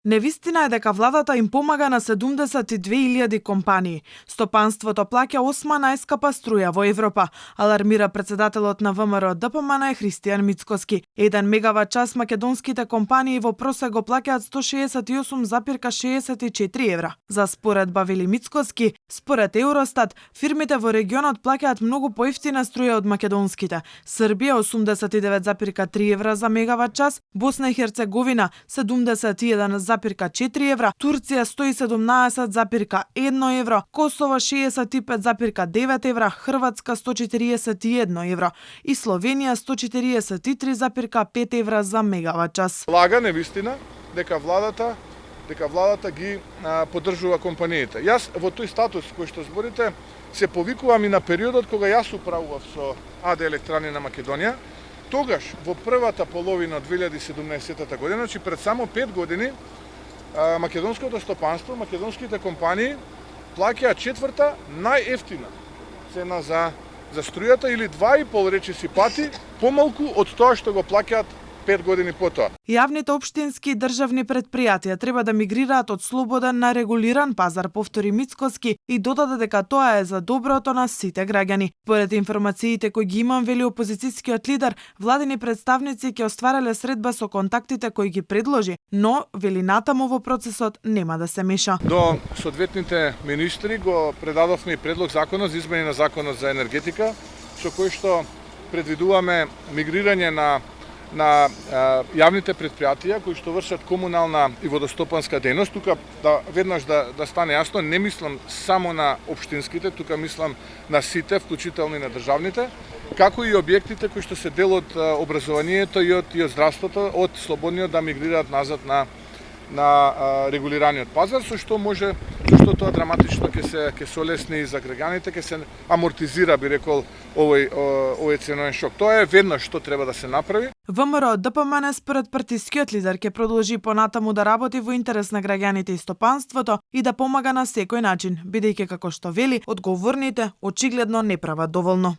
Невистина е дека владата им помага на 72.000 компании. Стопанството плаќа 8 најскапа струја во Европа, алармира председателот на ВМРО ДПМН Христијан Мицкоски. 1 мегават час македонските компании во просек го плаќаат 168,64 евра. За споредба вели Мицкоски, според Евростат, фирмите во регионот плаќаат многу поевтина струја од македонските. Србија 89,3 евра за мегават час, Босна и Херцеговина 71,4 евра, Турција 117,1 евро, Косово 65,9 евра, Хрватска 141 евро и Словенија 143,5 евра за мегават час. Лага невистина дека владата ги поддржува компаниите. Јас во тој статус кој што зборите се повикувам и на периодот кога јас управував со АД Електрани на Македонија. Тогаш, во првата половина од 2017 година, значи пред само 5 години, македонското стопанство, македонските компании плаќаат четврта најефтина цена за струјата или 2,5 речиси пати помалку од тоа што го плаќаат 5 години потоа. Јавните општински и државни предпријатија треба да мигрираат од слободен на регулиран пазар, повтори Мицкоски и додаде дека тоа е за доброто на сите граѓани. Поред информациите кои ги имам, вели опозицијскиот лидер, владини представници ќе остварале средба со контактите кои ги предложи, но вели натаму во процесот нема да се меша. До соодветните министри го предадовме и предлог законот за измени на законот за енергетика, со кој што предвидуваме мигрирање на јавните предпријатија кои што вршат комунална и водостопанска дејност. Тука веднаш да стане јасно, не мислам само на општинските, тука мислам на сите, вклучително и на државните, како и објектите кои што се дел од образованието и од здравството, од слободниот да мигрираат назад на регулираниот пазар, со што тоа драматично ќе се олесни и за граѓаните, ќе се амортизира, би рекол, овој ценовен шок. Тоа е веднаш што треба да се направи. ВМРО ДПМН според партискиот лидер ќе продолжи понатаму да работи во интерес на граѓаните и стопанството и да помага на секој начин, бидејќи како што вели, одговорните очигледно не прават доволно.